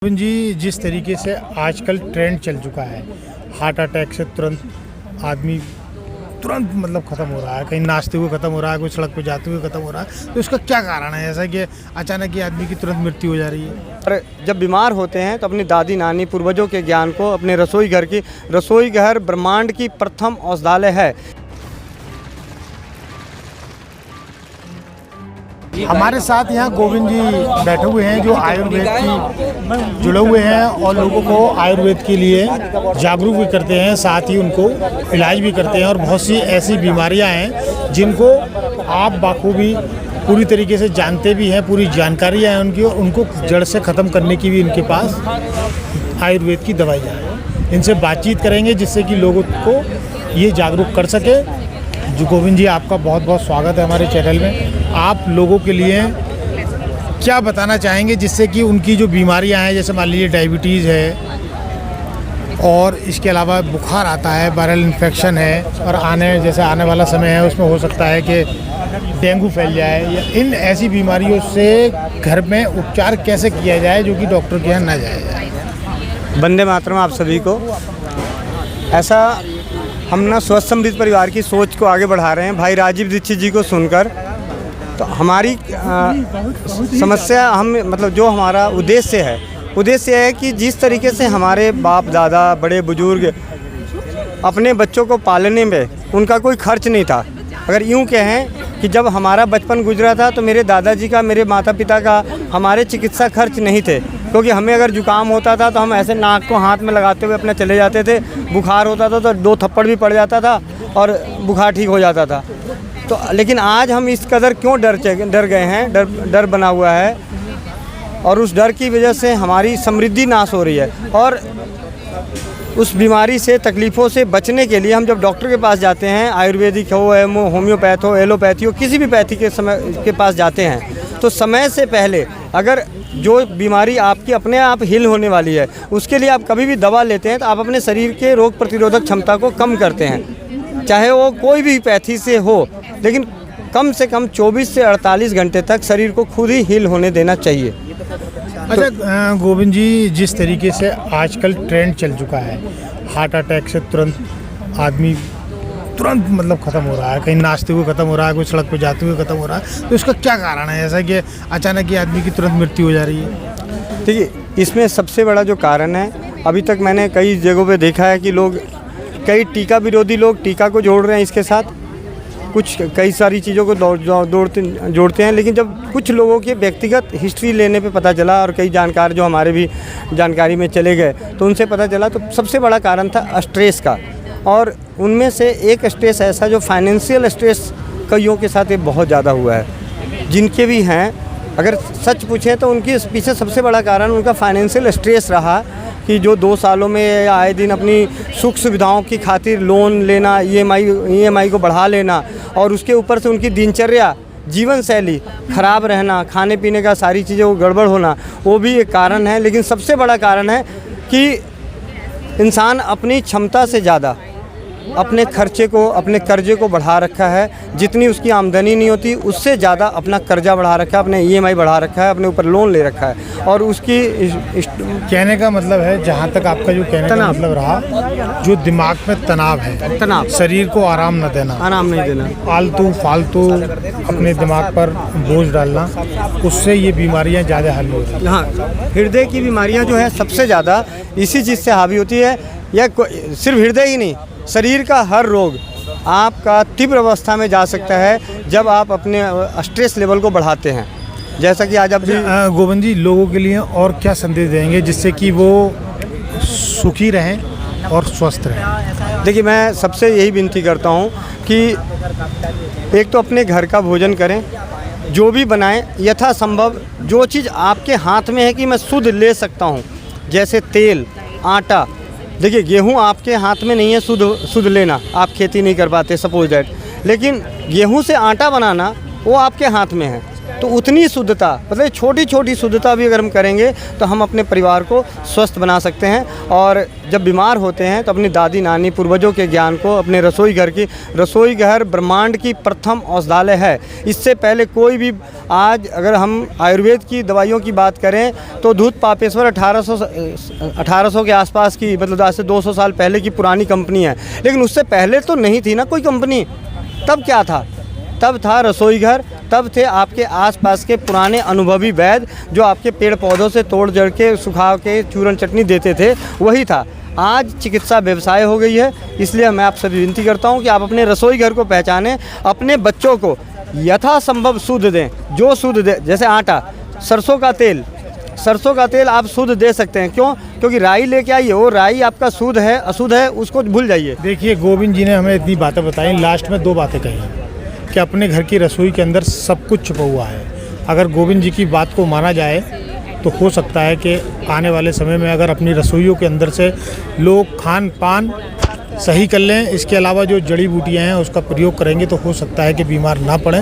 गोविंद जी, जिस तरीके से आजकल ट्रेंड चल चुका है, हार्ट अटैक से तुरंत आदमी तुरंत मतलब ख़त्म हो रहा है, कहीं नाचते हुए ख़त्म हो रहा है, कोई सड़क पे जाते हुए ख़त्म हो रहा है। तो इसका क्या कारण है ऐसा कि अचानक ही आदमी की तुरंत मृत्यु हो जा रही है? और जब बीमार होते हैं तो अपनी दादी नानी पूर्वजों के ज्ञान को अपने रसोई घर ब्रह्मांड की प्रथम औषधालय है। हमारे साथ यहाँ गोविंद जी बैठे हुए हैं जो आयुर्वेद की जुड़े हुए हैं और लोगों को आयुर्वेद के लिए जागरूक भी करते हैं, साथ ही उनको इलाज भी करते हैं। और बहुत सी ऐसी बीमारियां हैं जिनको आप बाखूबी पूरी तरीके से जानते भी हैं, पूरी जानकारियाँ हैं उनकी, और उनको जड़ से ख़त्म करने की भी इनके पास आयुर्वेद की दवाइयाँ हैं। इनसे बातचीत करेंगे जिससे कि लोगों को ये जागरूक कर सके। जो गोविंद जी, आपका बहुत बहुत स्वागत है हमारे चैनल में। आप लोगों के लिए क्या बताना चाहेंगे जिससे कि उनकी जो बीमारियां हैं, जैसे मान लीजिए डायबिटीज़ है और इसके अलावा बुखार आता है, वायरल इन्फेक्शन है, और आने वाला समय है उसमें हो सकता है कि डेंगू फैल जाए, या इन ऐसी बीमारियों से घर में उपचार कैसे किया जाए जो कि डॉक्टर के यहाँ ना जाया जाए? वंदे मातरम आप सभी को। ऐसा हम ना स्वस्थ समृद्ध परिवार की सोच को आगे बढ़ा रहे हैं भाई राजीव दीक्षित जी को सुनकर। तो हमारी समस्या जो हमारा उद्देश्य है कि जिस तरीके से हमारे बाप दादा बड़े बुजुर्ग अपने बच्चों को पालने में उनका कोई खर्च नहीं था। अगर यूँ कहें कि जब हमारा बचपन गुजरा था तो मेरे दादाजी का, मेरे माता पिता का हमारे चिकित्सा खर्च नहीं थे, क्योंकि हमें अगर जुकाम होता था तो हम ऐसे नाक को हाथ में लगाते हुए अपने चले जाते थे। बुखार होता था तो 2 थप्पड़ भी पड़ जाता था और बुखार ठीक हो जाता था। तो लेकिन आज हम इस कदर क्यों डर गए हैं, डर बना हुआ है, और उस डर की वजह से हमारी समृद्धि नाश हो रही है। और उस बीमारी से, तकलीफ़ों से बचने के लिए हम जब डॉक्टर के पास जाते हैं, आयुर्वेदिक हो, होम्योपैथ हो, एलोपैथी हो, किसी भी पैथी के पास जाते हैं, तो समय से पहले अगर जो बीमारी आपकी अपने आप हिल होने वाली है उसके लिए आप कभी भी दवा लेते हैं तो आप अपने शरीर के रोग प्रतिरोधक क्षमता को कम करते हैं, चाहे वो कोई भी पैथी से हो। लेकिन कम से कम 24 से 48 घंटे तक शरीर को खुद ही हील होने देना चाहिए। अच्छा गोविंद जी, जिस तरीके से आजकल ट्रेंड चल चुका है, हार्ट अटैक से तुरंत आदमी तुरंत मतलब ख़त्म हो रहा है, कहीं नाचते हुए ख़त्म हो रहा है, कोई सड़क पे जाते हुए ख़त्म हो रहा है। तो इसका क्या कारण है ऐसा कि अचानक ही आदमी की तुरंत मृत्यु हो जा रही है? देखिए, इसमें सबसे बड़ा जो कारण है, अभी तक मैंने कई जगहों पे देखा है कि कई टीका विरोधी लोग टीका को जोड़ रहे हैं इसके साथ, कई सारी चीज़ों को जोड़ते हैं। लेकिन जब कुछ लोगों के व्यक्तिगत हिस्ट्री लेने पे पता चला, और कई जानकार जो हमारे भी जानकारी में चले गए, तो उनसे पता चला तो सबसे बड़ा कारण था स्ट्रेस का। और उनमें से एक स्ट्रेस ऐसा जो फाइनेंशियल स्ट्रेस कईयों के साथ ये बहुत ज़्यादा हुआ है, जिनके भी हैं, अगर सच पूछें तो उनके पीछे सबसे बड़ा कारण उनका फाइनेंशियल स्ट्रेस रहा कि जो 2 सालों में आए दिन अपनी सुख सुविधाओं की खातिर लोन लेना, ईएमआई को बढ़ा लेना, और उसके ऊपर से उनकी दिनचर्या, जीवन शैली ख़राब रहना, खाने पीने का सारी चीज़ें वो गड़बड़ होना, वो भी एक कारण है। लेकिन सबसे बड़ा कारण है कि इंसान अपनी क्षमता से ज़्यादा अपने खर्चे को, अपने कर्जे को बढ़ा रखा है। जितनी उसकी आमदनी नहीं होती उससे ज़्यादा अपना कर्जा बढ़ा रखा है, अपने ईएमआई बढ़ा रखा है, अपने ऊपर लोन ले रखा है। और उसकी कहने का मतलब है, जहाँ तक आपका जो कहने का मतलब रहा, जो दिमाग में तनाव है, शरीर को आराम न देना, आराम नहीं देना, फालतू अपने दिमाग पर बोझ डालना, उससे ये बीमारियाँ ज़्यादा हावी होती हैं। हाँ, हृदय की बीमारियाँ जो है सबसे ज़्यादा इसी चीज़ से हावी होती है। या सिर्फ हृदय ही नहीं, शरीर का हर रोग आपका तीव्र अवस्था में जा सकता है जब आप अपने स्ट्रेस लेवल को बढ़ाते हैं। जैसा कि आज आप गोविंद जी, लोगों के लिए और क्या संदेश देंगे जिससे कि वो सुखी रहें और स्वस्थ रहें? देखिए, मैं सबसे यही विनती करता हूँ कि एक तो अपने घर का भोजन करें, जो भी बनाएं यथासंभव जो चीज़ आपके हाथ में है कि मैं शुद्ध ले सकता हूँ, जैसे तेल, आटा। देखिए, गेहूं आपके हाथ में नहीं है शुद्ध लेना, आप खेती नहीं कर पाते, सपोज दैट, लेकिन गेहूं से आटा बनाना वो आपके हाथ में है। तो उतनी शुद्धता, मतलब छोटी छोटी शुद्धता भी अगर हम करेंगे तो हम अपने परिवार को स्वस्थ बना सकते हैं। और जब बीमार होते हैं तो अपनी दादी नानी पूर्वजों के ज्ञान को, अपने रसोई घर ब्रह्मांड की प्रथम औषधालय है। इससे पहले कोई भी, आज अगर हम आयुर्वेद की दवाइयों की बात करें तो दूध पापेश्वर 1800 के आसपास की, मतलब आज से 200 साल पहले की पुरानी कंपनी है। लेकिन उससे पहले तो नहीं थी ना कोई कंपनी। तब क्या था? तब था रसोई घर, तब थे आपके आसपास के पुराने अनुभवी वैद्य जो आपके पेड़ पौधों से तोड़ जड़ के सुखा के चूरन चटनी देते थे, वही था। आज चिकित्सा व्यवसाय हो गई है। इसलिए मैं आपसे विनती करता हूं कि आप अपने रसोई घर को पहचानें, अपने बच्चों को यथासंभव शुद्ध दें, जो शुद्ध दे। जैसे आटा, सरसों का तेल आप शुद्ध दे सकते हैं। क्यों? क्योंकि राई लेके आइए, वो राई आपका शुद्ध है अशुद्ध है उसको भूल जाइए। देखिए, गोविंद जी ने हमें इतनी बातें बताई, लास्ट में 2 बातें कही कि अपने घर की रसोई के अंदर सब कुछ छुपा हुआ है। अगर गोविंद जी की बात को माना जाए तो हो सकता है कि आने वाले समय में अगर अपनी रसोइयों के अंदर से लोग खान पान सही कर लें, इसके अलावा जो जड़ी बूटियां हैं उसका प्रयोग करेंगे तो हो सकता है कि बीमार ना पड़ें।